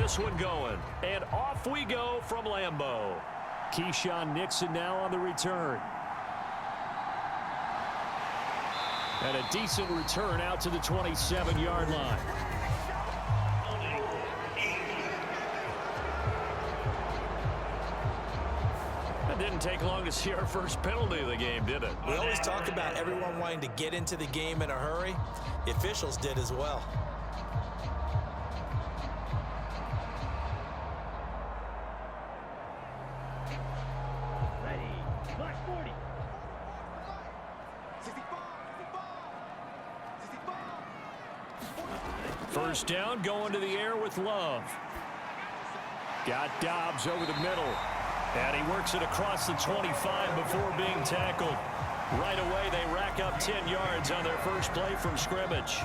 this one going. And off we go from Lambeau. Keyshawn Nixon now on the return. And a decent return out to the 27-yard line. It didn't take long to see our first penalty of the game, did it? We always talk about everyone wanting to get into the game in a hurry. The officials did as well. First down, going to the air with Love. Got Dobbs over the middle. And he works it across the 25 before being tackled. Right away, they rack up 10 yards on their first play from scrimmage.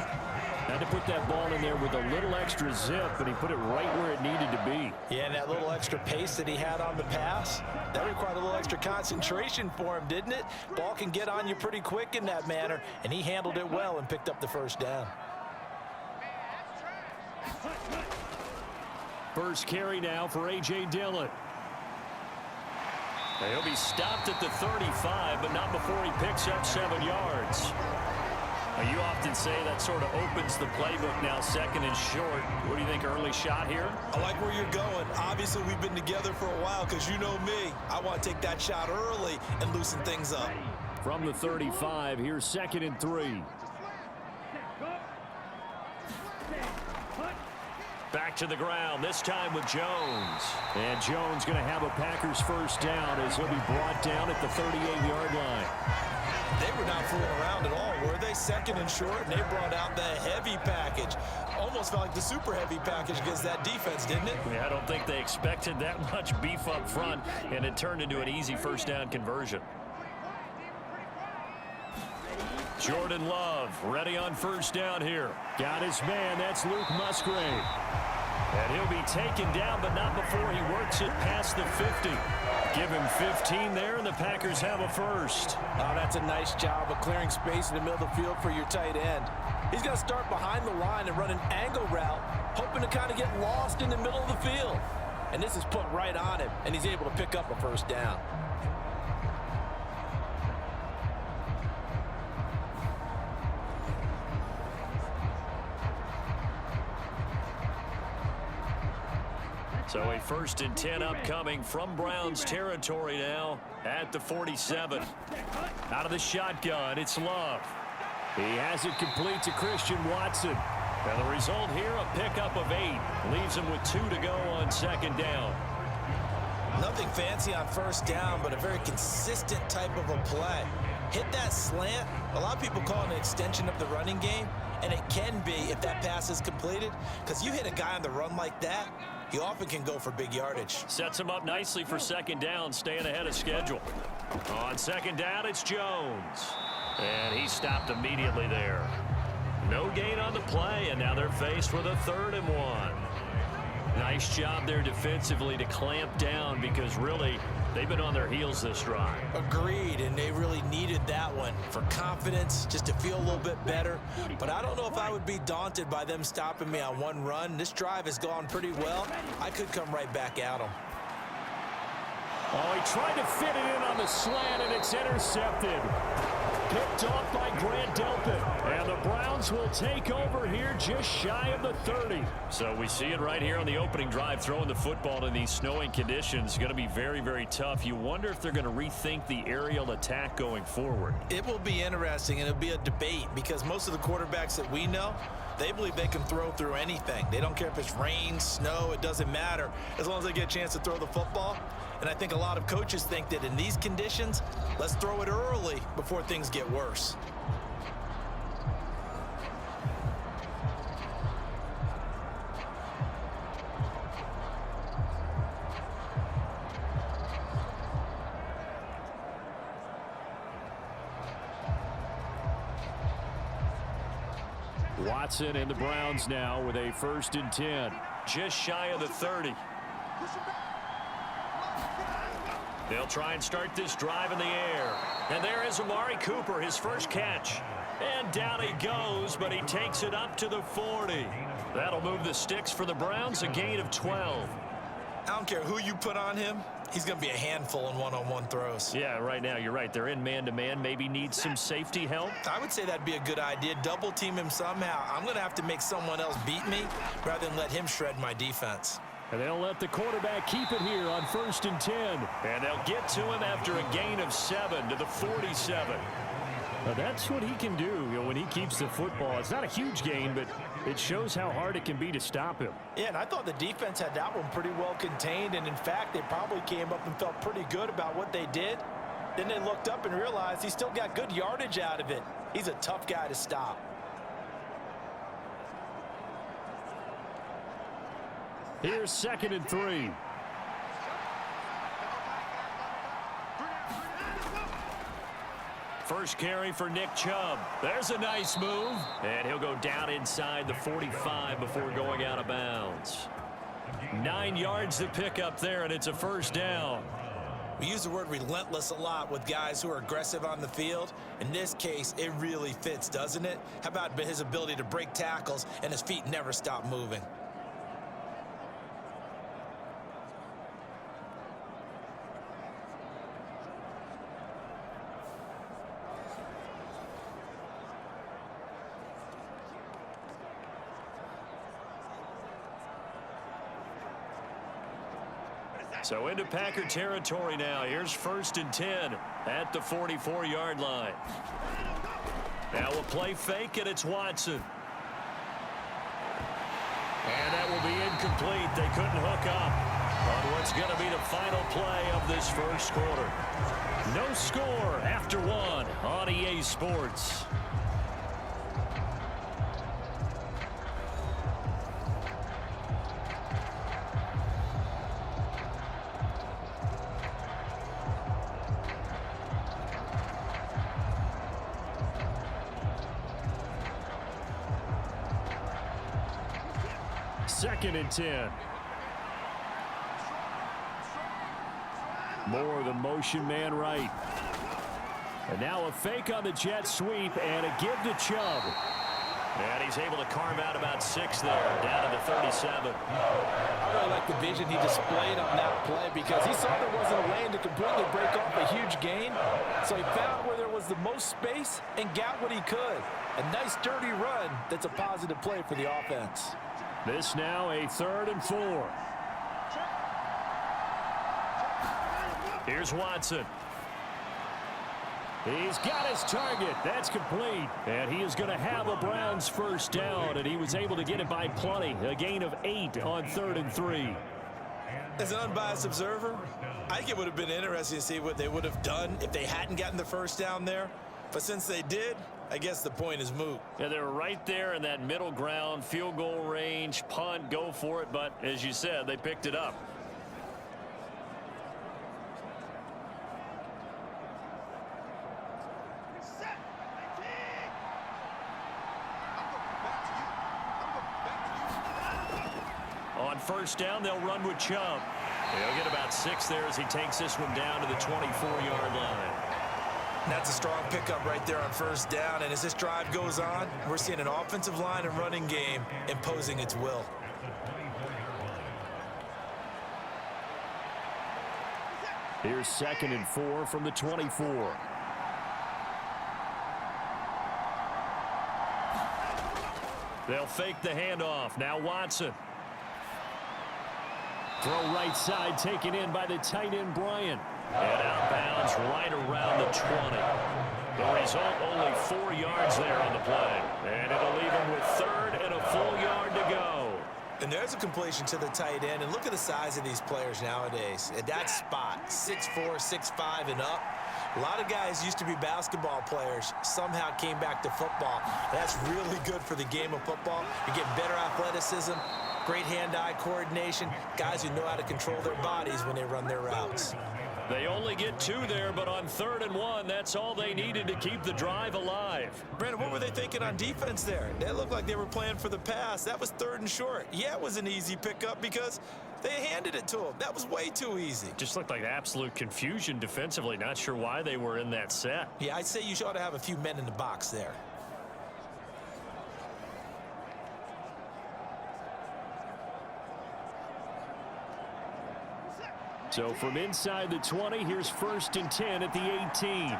Had to put that ball in there with a little extra zip, and he put it right where it needed to be. Yeah, and that little extra pace that he had on the pass, that required a little extra concentration for him, didn't it? Ball can get on you pretty quick in that manner, and he handled it well and picked up the first down. First carry now for A.J. Dillon. He'll be stopped at the 35, but not before he picks up 7 yards. Now, you often say that sort of opens the playbook now, second and short. What do you think, early shot here? I like where you're going. Obviously, we've been together for a while because you know me. I want to take that shot early and loosen things up. From the 35, here's 2nd and 3. Back to the ground, this time with Jones. And Jones going to have a Packers first down as he'll be brought down at the 38-yard line. They were not fooling around at all, were they? 2nd and short, and they brought out the heavy package. Almost felt like the super heavy package against that defense, didn't it? Yeah, I don't think they expected that much beef up front, and it turned into an easy first down conversion. Jordan Love ready on first down here. Got his man, that's Luke Musgrave. And he'll be taken down, but not before he works it past the 50. Give him 15 there, and the Packers have a first. Oh, that's a nice job of clearing space in the middle of the field for your tight end. He's going to start behind the line and run an angle route, hoping to kind of get lost in the middle of the field. And this is put right on him, and he's able to pick up a first down. So a 1st and 10 upcoming from Browns territory now at the 47. Out of the shotgun, it's Love. He has it complete to Christian Watson. And the result here, a pickup of 8. Leaves him with 2 to go on 2nd down. Nothing fancy on first down, but a very consistent type of a play. Hit that slant. A lot of people call it an extension of the running game, and it can be if that pass is completed, because you hit a guy on the run like that, he often can go for big yardage. Sets him up nicely for 2nd down, staying ahead of schedule. On 2nd down, it's Jones. And he stopped immediately there. No gain on the play, and now they're faced with a 3rd and 1. Nice job there defensively to clamp down, because really they've been on their heels this drive. Agreed, and they really needed that one for confidence, just to feel a little bit better. But I don't know if I would be daunted by them stopping me on one run. This drive has gone pretty well. I could come right back at them. Oh, he tried to fit it in on the slant, and it's intercepted. Picked off by Grant Delpit. And the Browns will take over here just shy of the 30. So we see it right here on the opening drive, throwing the football in these snowing conditions. Going to be very, very tough. You wonder if they're going to rethink the aerial attack going forward. It will be interesting, and it'll be a debate, because most of the quarterbacks that we know, they believe they can throw through anything. They don't care if it's rain, snow, it doesn't matter, as long as they get a chance to throw the football. And I think a lot of coaches think that in these conditions, let's throw it early before things get worse. Watson and the Browns now with a 1st and 10. Just shy of the 30. They'll try and start this drive in the air. And there is Amari Cooper, his first catch. And down he goes, but he takes it up to the 40. That'll move the sticks for the Browns, a gain of 12. I don't care who you put on him. He's going to be a handful in one-on-one throws. Yeah, right now, you're right. They're in man-to-man. Maybe need some safety help. I would say that'd be a good idea. Double team him somehow. I'm going to have to make someone else beat me rather than let him shred my defense. And they'll let the quarterback keep it here on 1st and 10. And they'll get to him after a gain of 7 to the 47. Now that's what he can do, when he keeps the football. It's not a huge gain, but it shows how hard it can be to stop him. Yeah, and I thought the defense had that one pretty well contained. And, in fact, they probably came up and felt pretty good about what they did. Then they looked up and realized he still got good yardage out of it. He's a tough guy to stop. Here's 2nd and 3. First carry for Nick Chubb. There's a nice move. And he'll go down inside the 45 before going out of bounds. 9 yards to pick up there, and it's a 1st down. We use the word relentless a lot with guys who are aggressive on the field. In this case, it really fits, doesn't it? How about his ability to break tackles and his feet never stop moving? So into Packer territory now. Here's 1st and 10 at the 44-yard line. Now a play fake, and it's Watson. And that will be incomplete. They couldn't hook up on what's going to be the final play of this 1st quarter. No score after 1 on EA Sports. Second and 10. More of the motion man right. And now a fake on the jet sweep and a give to Chubb. And he's able to carve out about 6 there, down to the 37. I really like the vision he displayed on that play because he saw there wasn't a lane to completely break off a huge gain. So he found where there was the most space and got what he could. A nice dirty run that's a positive play for the offense. This now a 3rd and 4. Here's Watson. He's got his target. That's complete. And he is going to have a Browns 1st down, and he was able to get it by plenty. A gain of 8 on 3rd and 3. As an unbiased observer, I think it would have been interesting to see what they would have done if they hadn't gotten the 1st down there. But since they did, I guess the point is moot. Yeah, they were right there in that middle ground, field goal range, punt, go for it. But as you said, they picked it up. On 1st down, they'll run with Chubb. He'll get about 6 there as he takes this one down to the 24-yard line. That's a strong pickup right there on 1st down. And as this drive goes on, we're seeing an offensive line and running game imposing its will. Here's 2nd and 4 from the 24. They'll fake the handoff. Now Watson. Throw right side taken in by the tight end Bryant. And outbounds right around the 20. The result, only 4 yards there on the play. And it'll leave him with 3rd and a full yard to go. And there's a completion to the tight end. And look at the size of these players nowadays. At that spot, 6'4", 6'5", and up. A lot of guys used to be basketball players, somehow came back to football. That's really good for the game of football. You're getting better athleticism, great hand-eye coordination, guys who know how to control their bodies when they run their routes. They only get 2 there, but on 3rd and 1, that's all they needed to keep the drive alive. Brandon, what were they thinking on defense there? They looked like they were playing for the pass. That was 3rd and short. Yeah, it was an easy pickup because they handed it to him. That was way too easy. Just looked like absolute confusion defensively. Not sure why they were in that set. Yeah, I'd say you ought to have a few men in the box there. So from inside the 20, here's 1st and 10 at the 18.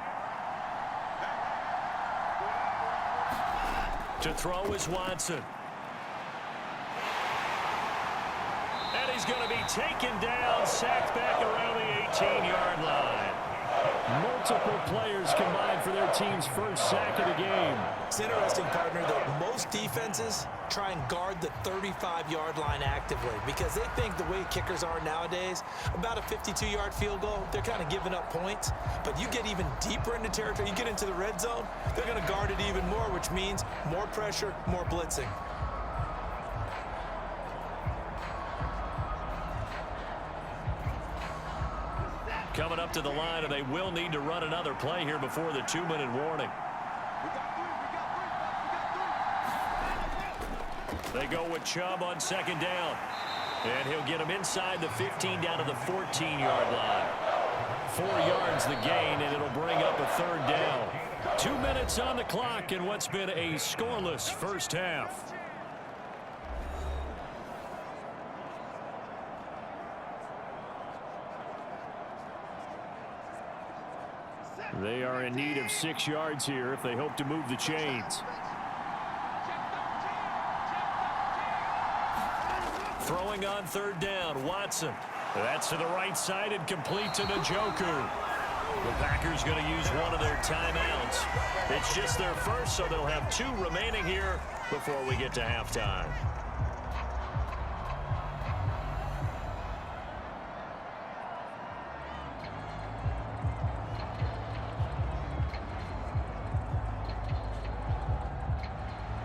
To throw is Watson. And he's going to be taken down, sacked back around the 18-yard line. Multiple players combined for their team's first sack of the game. It's interesting, partner, that most defenses try and guard the 35-yard line actively because they think the way kickers are nowadays, about a 52-yard field goal, they're kind of giving up points. But you get even deeper into territory, you get into the red zone, they're going to guard it even more, which means more pressure, more blitzing. Coming up to the line, and they will need to run another play here before the 2-minute warning. They go with Chubb on 2nd down. And he'll get him inside the 15 down to the 14-yard line. 4 yards the gain, and it'll bring up a 3rd down. 2 minutes on the clock in what's been a scoreless first half. They are in need of 6 yards here if they hope to move the chains. Throwing on 3rd down, Watson. That's to the right side and complete to Njoku. The Packers going to use one of their timeouts. It's just their first, so they'll have 2 remaining here before we get to halftime.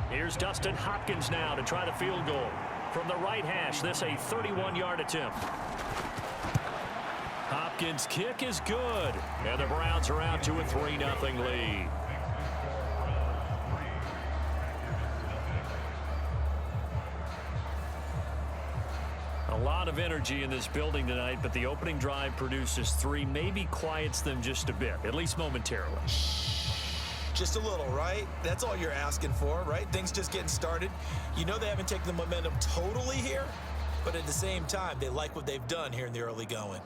Here's Dustin Hopkins now to try the field goal. From the right hash, this a 31-yard attempt. Hopkins' kick is good. And the Browns are out to a 3-0 lead. A lot of energy in this building tonight, but the opening drive produces 3, maybe quiets them just a bit, at least momentarily. Just a little, right? That's all you're asking for, right? Things just getting started. You know they haven't taken the momentum totally here, but at the same time, they like what they've done here in the early going.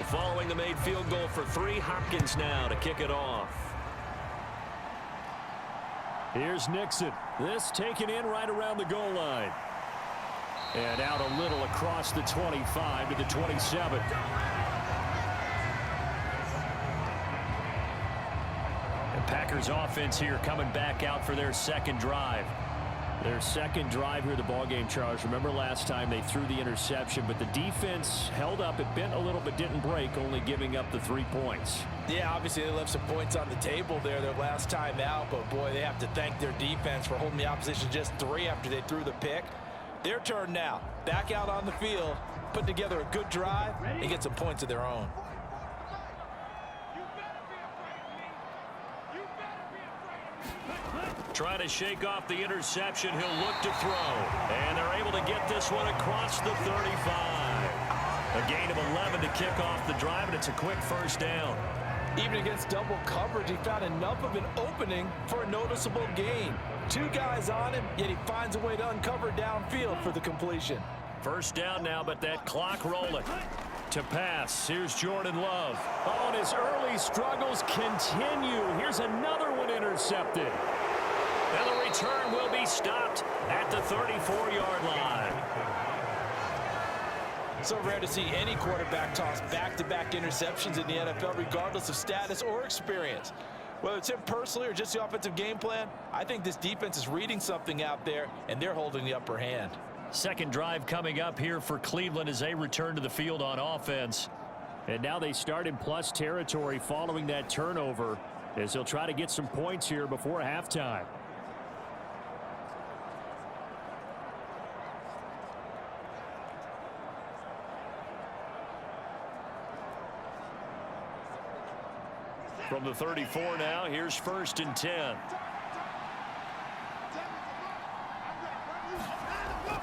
Following the made field goal for 3, Hopkins now to kick it off. Here's Nixon. This taken in right around the goal line. And out a little across the 25 to the 27. The Packers offense here coming back out for their 2nd drive. Their 2nd drive here of the ballgame, Charles. Remember last time they threw the interception, but the defense held up. It bent a little but didn't break, only giving up the 3 points. Yeah, obviously they left some points on the table there their last time out, but boy, they have to thank their defense for holding the opposition just 3 after they threw the pick. Their turn now. Back out on the field, put together a good drive, and get some points of their own. Trying to shake off the interception. He'll look to throw. And they're able to get this one across the 35. A gain of 11 to kick off the drive, and it's a quick 1st down. Even against double coverage, he found enough of an opening for a noticeable gain. 2 guys on him, yet he finds a way to uncover downfield for the completion. 1st down now, but that clock rolling. To pass, here's Jordan Love. Oh, and his early struggles continue. Here's another one intercepted. And the return will be stopped at the 34-yard line. So rare to see any quarterback toss back-to-back interceptions in the NFL, regardless of status or experience. Whether it's him personally or just the offensive game plan, I think this defense is reading something out there, and they're holding the upper hand. 2nd drive coming up here for Cleveland as they return to the field on offense. And now they start in plus territory following that turnover as they'll try to get some points here before halftime. From the 34 now, here's 1st and 10.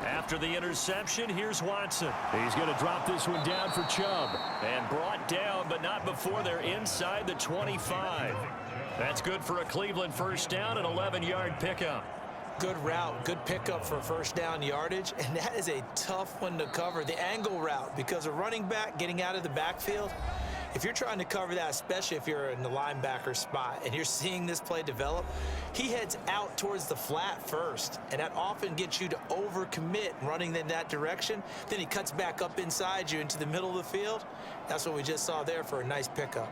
After the interception, here's Watson. He's going to drop this one down for Chubb. And brought down but not before they're inside the 25. That's good for a Cleveland first down, an 11-yard pickup. Good route, good pickup for first down yardage, and that is a tough one to cover, the angle route, because a running back getting out of the backfield, if you're trying to cover that, especially if you're in the linebacker spot and you're seeing this play develop, he heads out towards the flat first, and that often gets you to overcommit running in that direction. Then he cuts back up inside you into the middle of the field. That's what we just saw there for a nice pickup.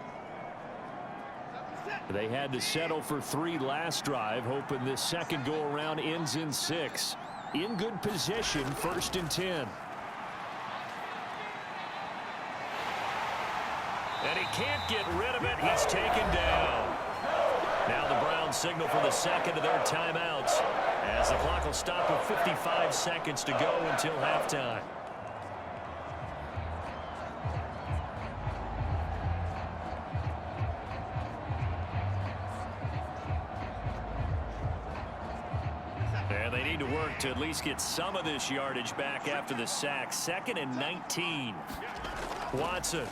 They had to settle for 3 last drive, hoping this second go-around ends in 6. In good position, 1st and 10. And he can't get rid of it. He's taken down. Now the Browns signal for the second of their timeouts, as the clock will stop with 55 seconds to go until halftime. And they need to work to at least get some of this yardage back after the sack. 2nd and 19. Watson.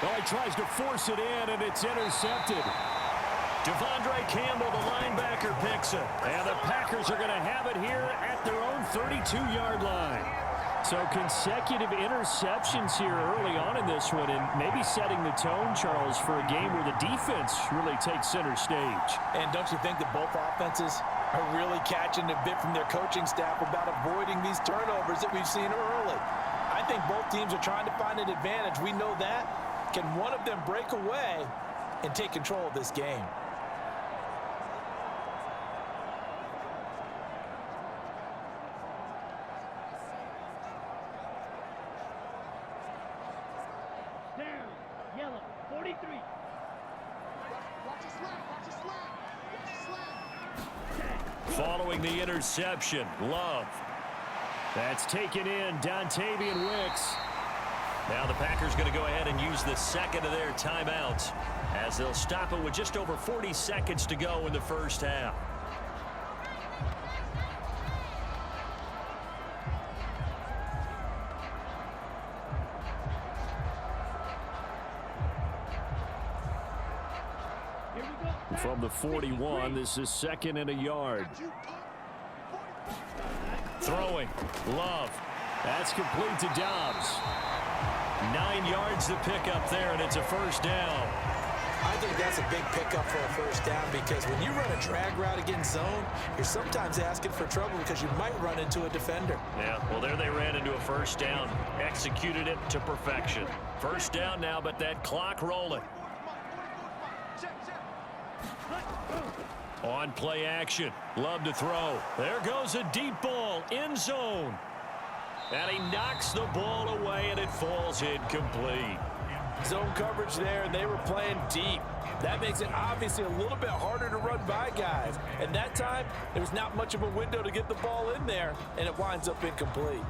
Oh, he tries to force it in, and it's intercepted. Devondre Campbell, the linebacker, picks it. And the Packers are going to have it here at their own 32-yard line. So consecutive interceptions here early on in this one, and maybe setting the tone, Charles, for a game where the defense really takes center stage. And don't you think that both offenses are really catching a bit from their coaching staff about avoiding these turnovers that we've seen early? I think both teams are trying to find an advantage. We know that. Can one of them break away and take control of this game? Down, yellow, 43. Watch a slap, watch a slap, watch a slap. Following the interception, Love. That's taken in, Dontavian Wicks. Now the Packers going to go ahead and use the second of their timeouts, as they'll stop it with just over 40 seconds to go in the first half. From the 41, this is 2nd and a yard. Throwing, Love. That's complete to Dobbs. 9 yards to pick up there, and it's a first down. I think that's a big pickup for a first down, because when you run a drag route against zone, you're sometimes asking for trouble because you might run into a defender. Yeah, well, there they ran into a first down. Executed it to perfection. First down now, but that clock rolling. On play action. Love to throw. There goes a deep ball. End zone. And he knocks the ball away, and it falls incomplete. Zone coverage there, and they were playing deep. That makes it obviously a little bit harder to run by guys. And that time, there was not much of a window to get the ball in there, and it winds up incomplete.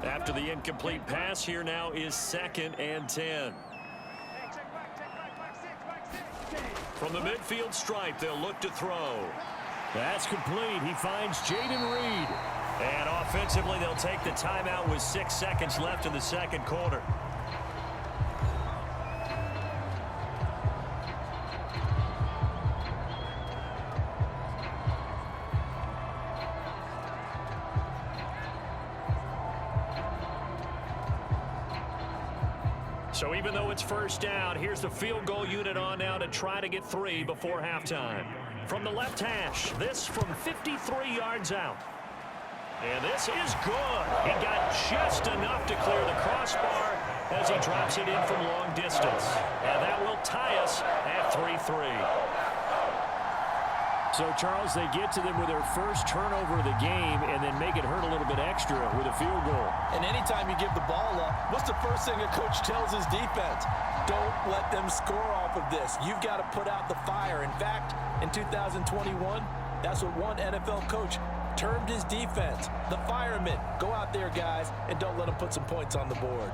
After the incomplete pass, here now is 2nd and 10. From the midfield stripe, they'll look to throw. That's complete. He finds Jaden Reed. And offensively, they'll take the timeout with 6 seconds left in the second quarter. So even though it's first down, here's the field goal unit on now to try to get 3 before halftime. From the left hash, this from 53 yards out. And this is good. He got just enough to clear the crossbar as he drops it in from long distance. And that will tie us at 3-3. So, Charles, they get to them with their first turnover of the game and then make it hurt a little bit extra with a field goal. And anytime you give the ball up, what's the first thing a coach tells his defense? Don't let them score off of this. You've got to put out the fire. In fact, in 2021, that's what one NFL coach termed his defense. The firemen. Go out there, guys, and don't let them put some points on the board.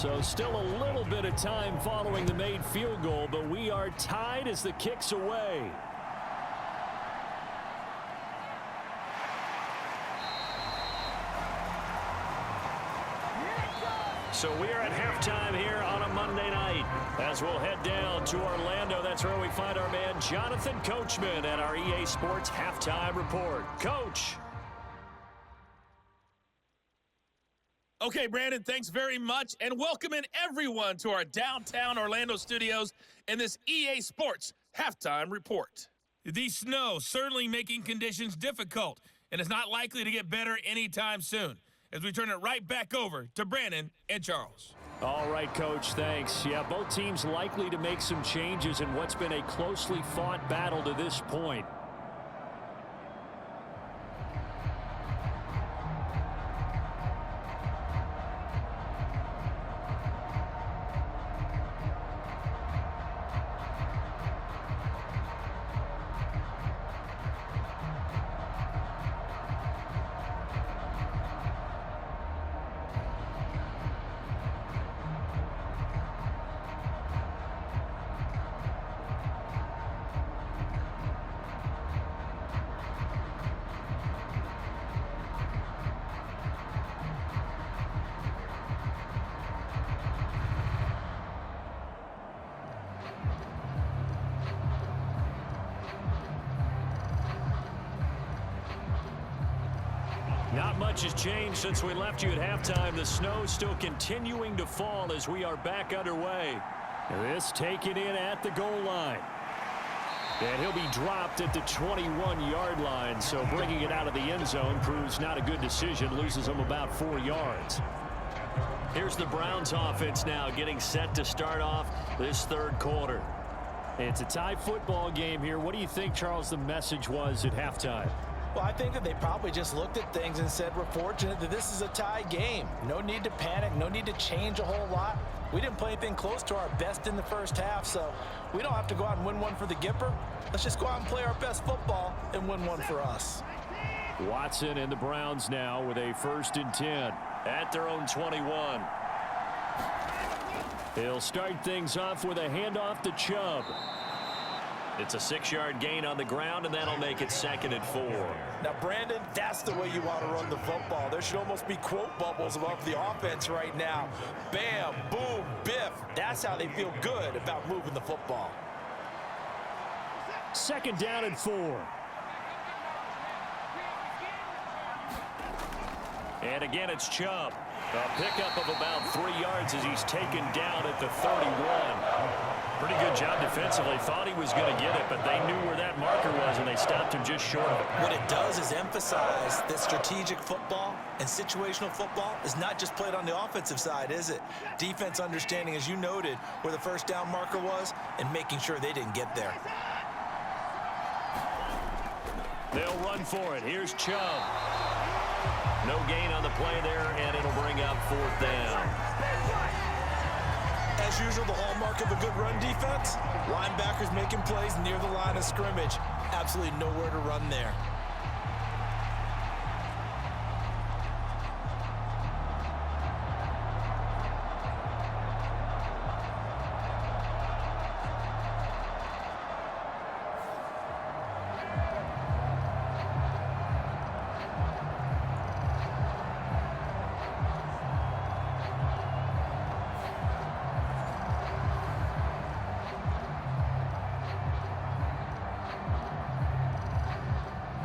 So still a little bit of time following the made field goal, but we are tied as the kick's away. So we are at halftime here on a Monday night as we'll head down to Orlando. That's where we find our man Jonathan Coachman at our EA Sports Halftime Report. Coach. Okay, Brandon, thanks very much, and welcome in everyone to our downtown Orlando studios and this EA Sports Halftime Report. The snow certainly making conditions difficult, and it's not likely to get better anytime soon, as we turn it right back over to Brandon and Charles. All right, Coach, thanks. Yeah, both teams likely to make some changes in what's been a closely fought battle to this point. Not much has changed since we left you at halftime. The snow still continuing to fall as we are back underway. This taken in at the goal line. And he'll be dropped at the 21-yard line, so bringing it out of the end zone proves not a good decision, loses him about 4 yards. Here's the Browns offense now getting set to start off this third quarter. It's a tie football game here. What do you think, Charles, the message was at halftime? Well, I think that they probably just looked at things and said, we're fortunate that this is a tie game. No need to panic, no need to change a whole lot. We didn't play anything close to our best in the first half, so we don't have to go out and win one for the Gipper. Let's just go out and play our best football and win one for us. Watson and the Browns now with a 1st and 10 at their own 21. He'll start things off with a handoff to Chubb. It's a 6-yard gain on the ground, and that'll make it 2nd and 4. Now, Brandon, that's the way you want to run the football. There should almost be quote bubbles above the offense right now. Bam, boom, biff. That's how they feel good about moving the football. 2nd down and 4. And again, it's Chubb. A pickup of about 3 yards as he's taken down at the 31. Pretty good job defensively. Thought he was going to get it, but they knew where that marker was, and they stopped him just short of it. What it does is emphasize that strategic football and situational football is not just played on the offensive side, is it? Defense understanding, as you noted, where the 1st down marker was and making sure they didn't get there. They'll run for it. Here's Chubb. No gain on the play there, and it'll bring up 4th down. As usual, the hallmark of a good run defense, linebackers making plays near the line of scrimmage. Absolutely nowhere to run there.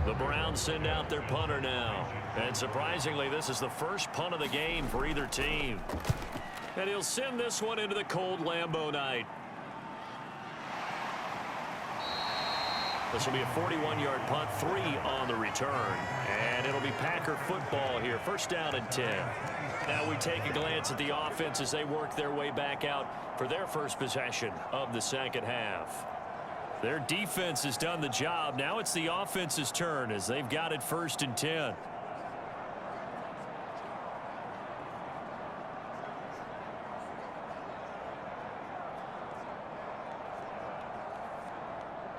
The Browns send out their punter now. And surprisingly, this is the first punt of the game for either team. And he'll send this one into the cold Lambeau night. This will be a 41-yard punt, 3 on the return. And it'll be Packer football here, 1st down and 10. Now we take a glance at the offense as they work their way back out for their first possession of the second half. Their defense has done the job. Now it's the offense's turn as they've got it 1st and 10.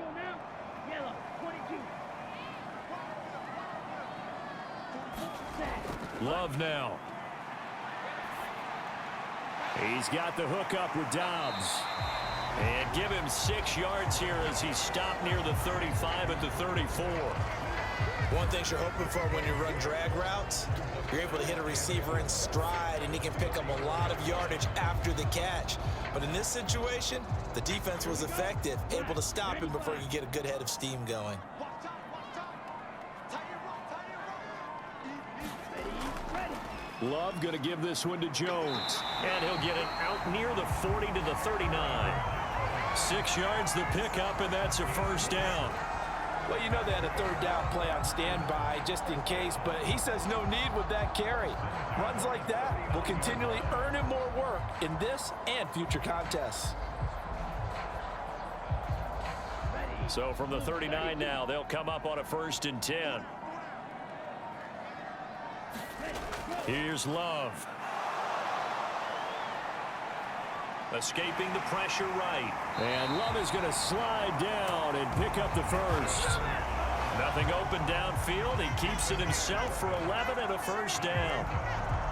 Go now. Yellow, 22. Love now. He's got the hook up with Dobbs. And give him 6 yards here as he's stopped near the 35 at the 34. One thing you're hoping for when you run drag routes, you're able to hit a receiver in stride, and he can pick up a lot of yardage after the catch. But in this situation, the defense was effective, able to stop him before he could get a good head of steam going. Love going to give this one to Jones. And he'll get it out near the 40 to the 39. 6 yards the pickup, and that's a first down. Well, you know they had a third down play on standby just in case, but he says no need with that carry. Runs like that will continually earn him more work in this and future contests. So from the 39 now, they'll come up on a 1st and 10. Here's Love. Escaping the pressure right. And Love is going to slide down and pick up the first. Nothing open downfield. He keeps it himself for 11 and a first down.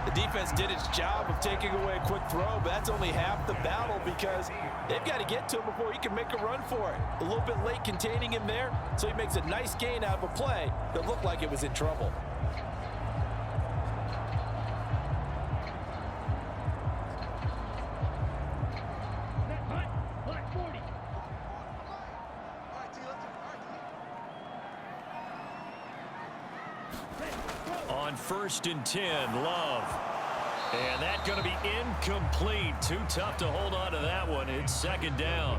The defense did its job of taking away a quick throw, but that's only half the battle because they've got to get to him before he can make a run for it. A little bit late containing him there, so he makes a nice gain out of a play that looked like it was in trouble. On 1st and 10, Love. And that's going to be incomplete. Too tough to hold on to that one. It's 2nd down.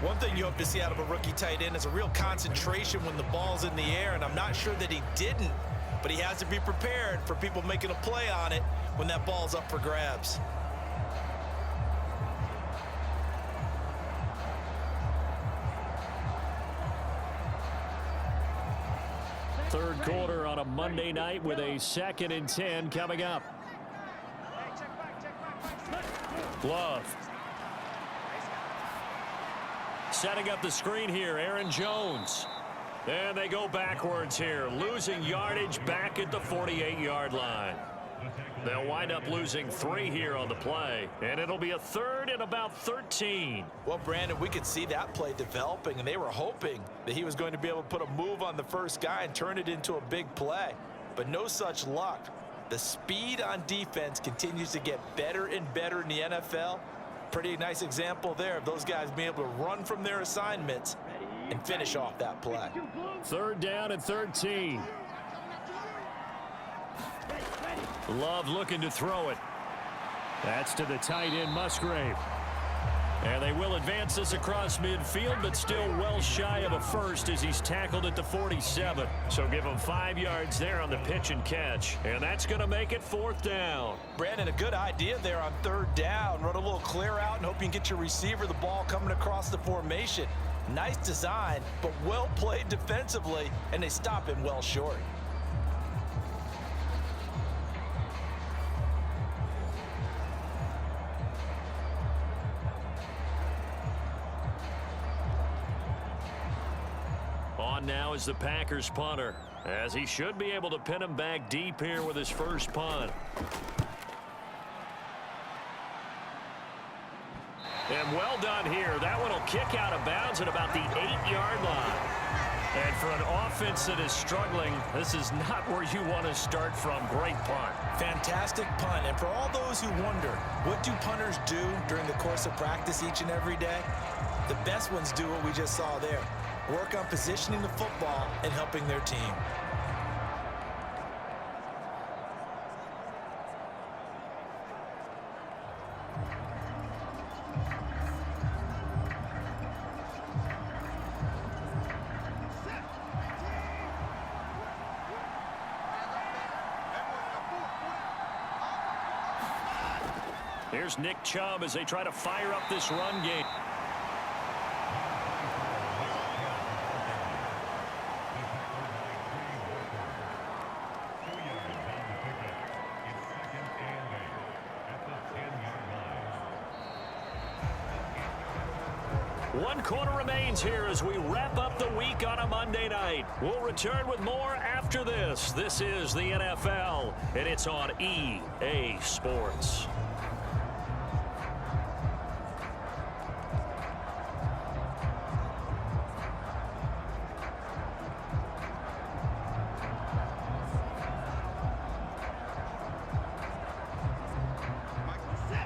One thing you hope to see out of a rookie tight end is a real concentration when the ball's in the air, and I'm not sure that he didn't, but he has to be prepared for people making a play on it when that ball's up for grabs. Third quarter on a Monday night with a 2nd and 10 coming up. Love. Setting up the screen here, Aaron Jones. And they go backwards here, losing yardage back at the 48-yard line. They'll wind up losing 3 here on the play, and it'll be a 3rd and about 13. Well, Brandon, we could see that play developing, and they were hoping that he was going to be able to put a move on the first guy and turn it into a big play. But no such luck. The speed on defense continues to get better and better in the NFL. Pretty nice example there of those guys being able to run from their assignments and finish off that play. 3rd down and 13. Love looking to throw it. That's to the tight end, Musgrave. And they will advance this across midfield, but still well shy of a first as he's tackled at the 47. So give him 5 yards there on the pitch and catch. And that's going to make it 4th down. Brandon, a good idea there on 3rd down. Run a little clear out and hope you can get your receiver the ball coming across the formation. Nice design, but well played defensively, and they stop him well short. On now is the Packers punter, as he should be able to pin him back deep here with his first punt. And well done here. That one will kick out of bounds at about the 8-yard line. And for an offense that is struggling, this is not where you want to start from. Great punt. Fantastic punt. And for all those who wonder, what do punters do during the course of practice each and every day? The best ones do what we just saw there. Work on positioning the football and helping their team. Here's Nick Chubb as they try to fire up this run game. One quarter remains here as we wrap up the week on a Monday night. We'll return with more after this. This is the NFL, and it's on EA Sports.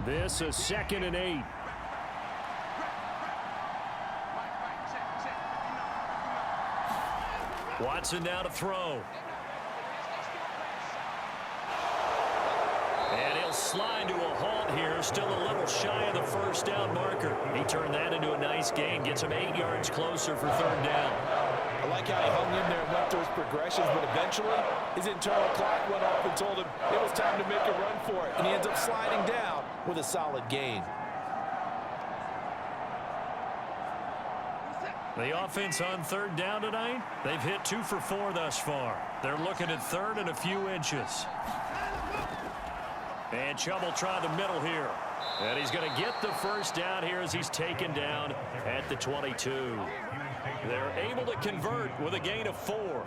This a 2nd and 8. Watson now to throw. And he'll slide to a halt here, still a little shy of the first down marker. He turned that into a nice gain, gets him 8 yards closer for 3rd down. I like how he hung in there and went through his progressions, but eventually his internal clock went off and told him it was time to make a run for it, and he ends up sliding down with a solid gain. The offense on 3rd down tonight, they've hit 2 for 4 thus far. They're looking at 3rd and a few inches. And Chubb will try the middle here. And he's going to get the first down here as he's taken down at the 22. They're able to convert with a gain of 4.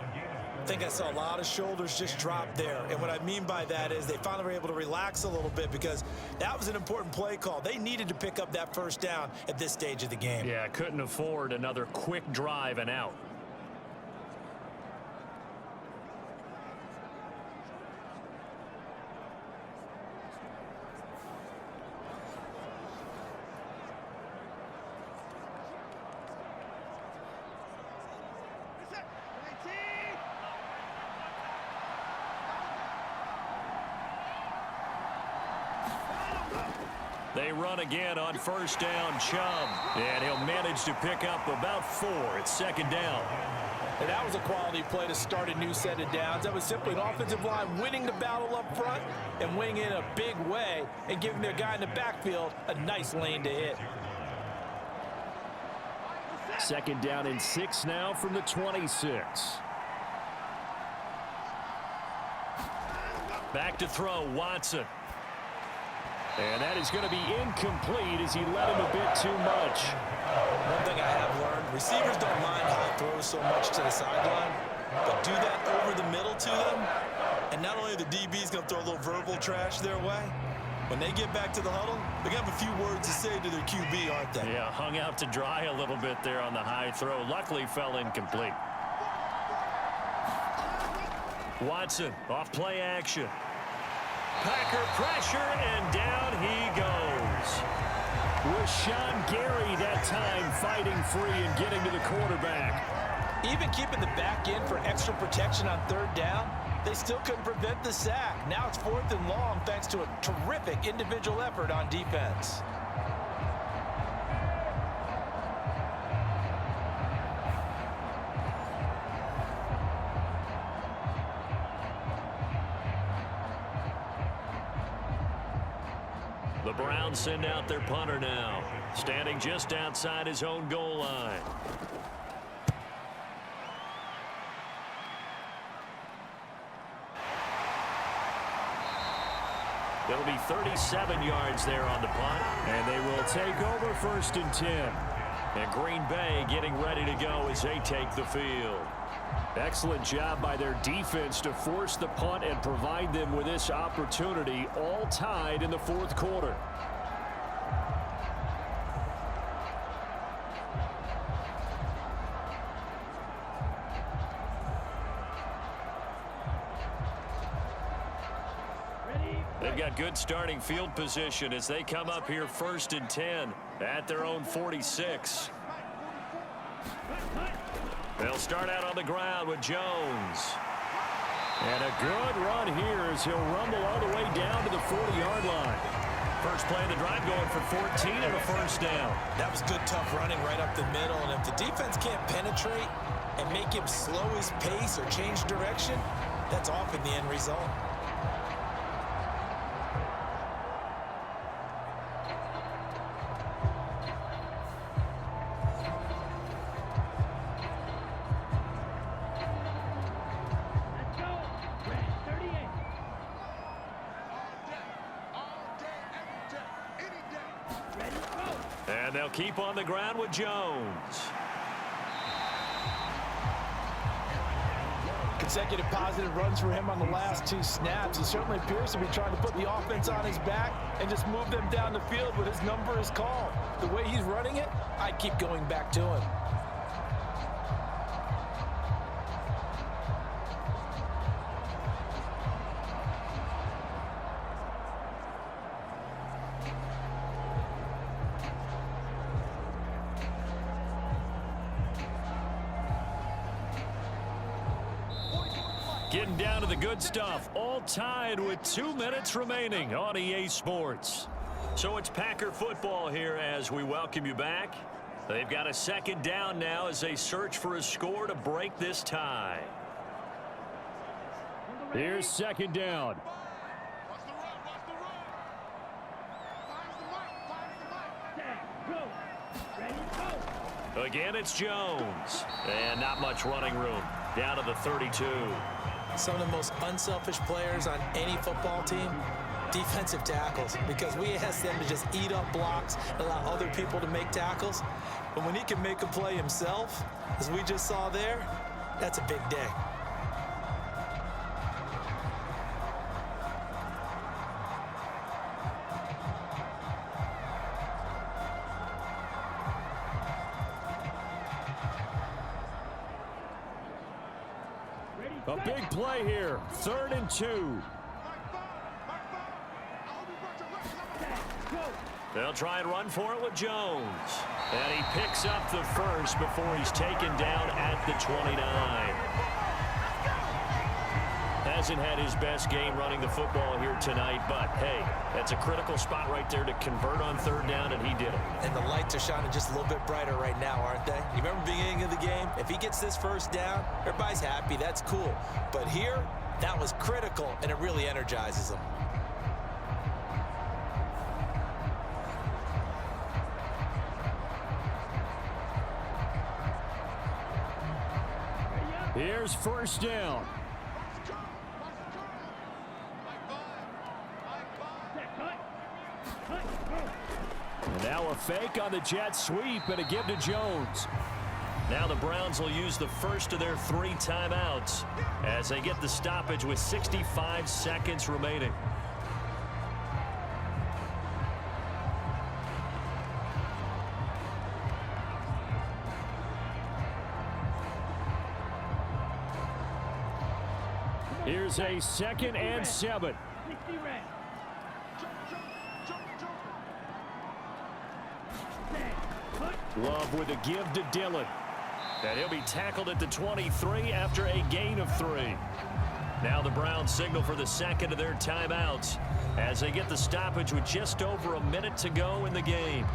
I think I saw a lot of shoulders just drop there. And what I mean by that is they finally were able to relax a little bit because that was an important play call. They needed to pick up that first down at this stage of the game. Yeah, couldn't afford another quick drive and out. They run again on first down, Chubb. And he'll manage to pick up about 4. It's 2nd down. And that was a quality play to start a new set of downs. That was simply an offensive line winning the battle up front and winning in a big way and giving their guy in the backfield a nice lane to hit. 2nd down and 6 now from the 26. Back to throw, Watson. And that is going to be incomplete as he led him a bit too much. One thing I have learned, receivers don't mind high throws so much to the sideline, but do that over the middle to them, and not only are the DBs going to throw a little verbal trash their way, when they get back to the huddle, they're going to have a few words to say to their QB, aren't they? Yeah, hung out to dry a little bit there on the high throw. Luckily fell incomplete. Watson off play action. Packer pressure, and down he goes. Was Sean Gary that time fighting free and getting to the quarterback. Even keeping the back end for extra protection on 3rd down, they still couldn't prevent the sack. Now it's 4th and long thanks to a terrific individual effort on defense. The Browns send out their punter now, standing just outside his own goal line. It'll be 37 yards there on the punt, and they will take over 1st and 10. And Green Bay getting ready to go as they take the field. Excellent job by their defense to force the punt and provide them with this opportunity, all tied in the 4th quarter. They've got good starting field position as they come up here 1st and 10 at their own 46. They'll start out on the ground with Jones. And a good run here as he'll rumble all the way down to the 40-yard line. First play of the drive going for 14 and a 1st down. That was good, tough running right up the middle. And if the defense can't penetrate and make him slow his pace or change direction, that's often the end result. And they'll keep on the ground with Jones. Consecutive positive runs for him on the last 2 snaps. He certainly appears to be trying to put the offense on his back and just move them down the field when his number is called. The way he's running it, I'd keep going back to him. Getting down to the good stuff. All tied with 2 minutes remaining on EA Sports. So it's Packer football here as we welcome you back. They've got a second down now as they search for a score to break this tie. Here's second down. Again, it's Jones. And not much running room. Down to the 32. Some of the most unselfish players on any football team, defensive tackles, because we ask them to just eat up blocks and allow other people to make tackles. But when he can make a play himself, as we just saw there, that's a big day. A big play here. 3rd and 2. They'll try and run for it with Jones. And he picks up the first before he's taken down at the 29. Hasn't had his best game running the football here tonight, but hey, that's a critical spot right there to convert on 3rd down, and he did it. And the lights are shining just a little bit brighter right now, aren't they? You remember the beginning of the game? If he gets this first down, everybody's happy. That's cool. But here, that was critical, and it really energizes him. Here's first down. And now a fake on the jet sweep and a give to Jones. Now the Browns will use the first of their 3 timeouts as they get the stoppage with 65 seconds remaining. Here's a 2nd and 7. Love with a give to Dillon. And he'll be tackled at the 23 after a gain of 3. Now the Browns signal for the second of their timeouts as they get the stoppage with just over a minute to go in the game.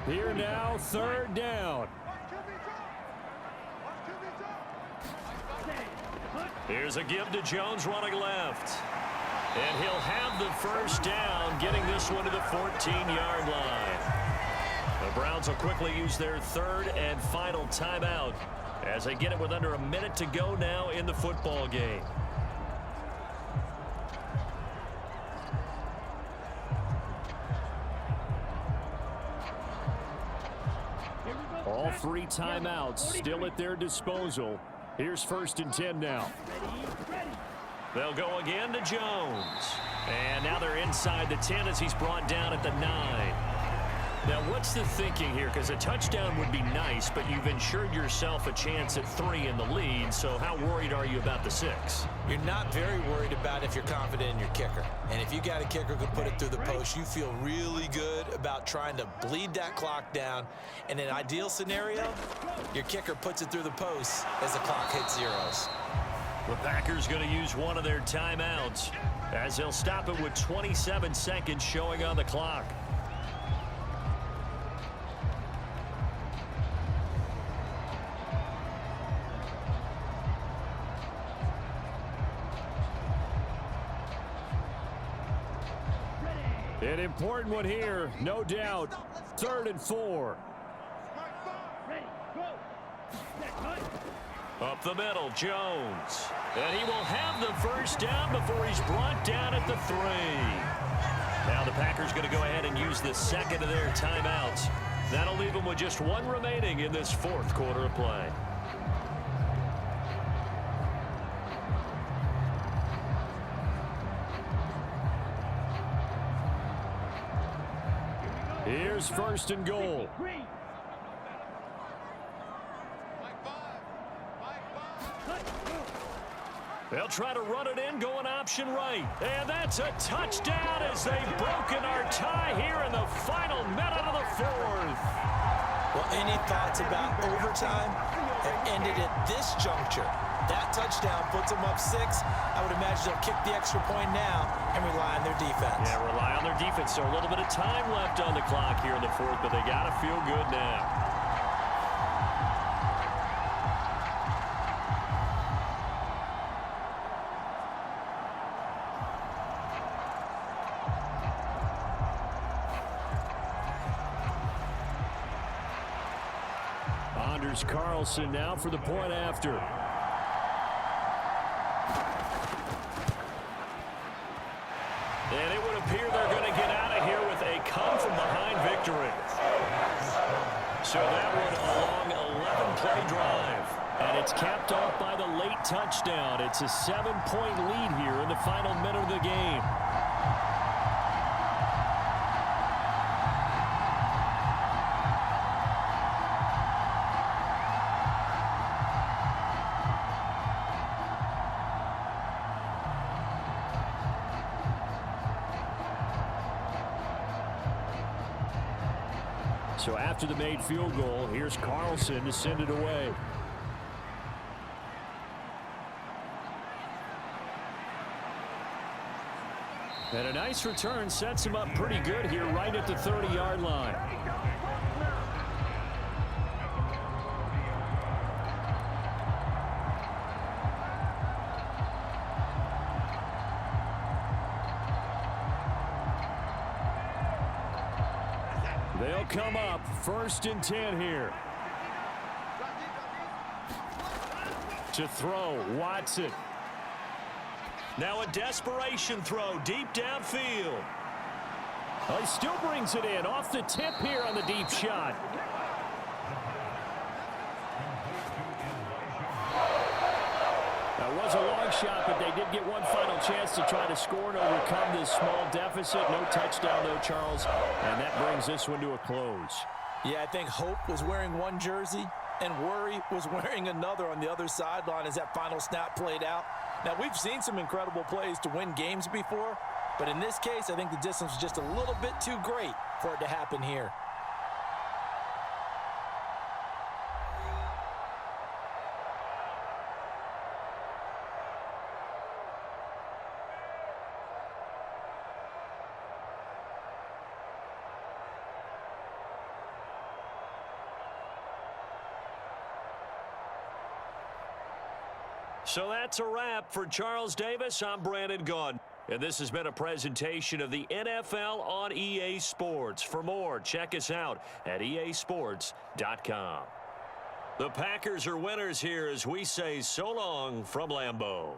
Here now, 3rd down. Here's a give to Jones running left. And he'll have the first down, getting this one to the 14-yard line. The Browns will quickly use their 3rd and final timeout as they get it with under a minute to go now in the football game. All 3 timeouts still at their disposal. Here's 1st and 10 now. They'll go again to Jones. And now they're inside the 10 as he's brought down at the 9. Now, what's the thinking here? Because a touchdown would be nice, but you've ensured yourself a chance at 3 in the lead, so how worried are you about the 6? You're not very worried about if you're confident in your kicker. And if you got a kicker who can put it through the post, you feel really good about trying to bleed that clock down. In an ideal scenario, your kicker puts it through the post as the clock hits zeros. The Packers going to use one of their timeouts as they'll stop it with 27 seconds showing on the clock. An important one here, no doubt. 3rd and 4. Up the middle, Jones. And he will have the first down before he's brought down at the 3. Now the Packers going to go ahead and use the second of their timeouts. That'll leave them with just 1 remaining in this 4th quarter of play. Here's 1st and goal. They'll try to run it in, going option right. And that's a touchdown as they've broken our tie here in the final minute of the fourth. Well, any thoughts about overtime have ended at this juncture. That touchdown puts them up 6. I would imagine they'll kick the extra point now and rely on their defense. Yeah, rely on their defense. So a little bit of time left on the clock here in the fourth, but they got to feel good now. Anders Carlson now for the point after. And it would appear they're going to get out of here with a come-from-behind victory. So that was a long 11-play drive. And it's capped off by the late touchdown. It's a 7-point lead here in the final minute of the game. So after the made field goal, here's Carlson to send it away. And a nice return sets him up pretty good here right at the 30-yard line. They'll come up 1st and 10 here. To throw, Watson. Now a desperation throw deep downfield. Oh, he still brings it in off the tip here on the deep shot. That was a long shot, but they did get one final chance to try to score and overcome this small deficit. No touchdown, though, Charles. And that brings this one to a close. Yeah, I think hope was wearing one jersey and worry was wearing another on the other sideline as that final snap played out. Now, we've seen some incredible plays to win games before, but in this case, I think the distance was just a little bit too great for it to happen here. So that's a wrap for Charles Davis. I'm Brandon Gunn. And this has been a presentation of the NFL on EA Sports. For more, check us out at easports.com. The Packers are winners here as we say so long from Lambeau.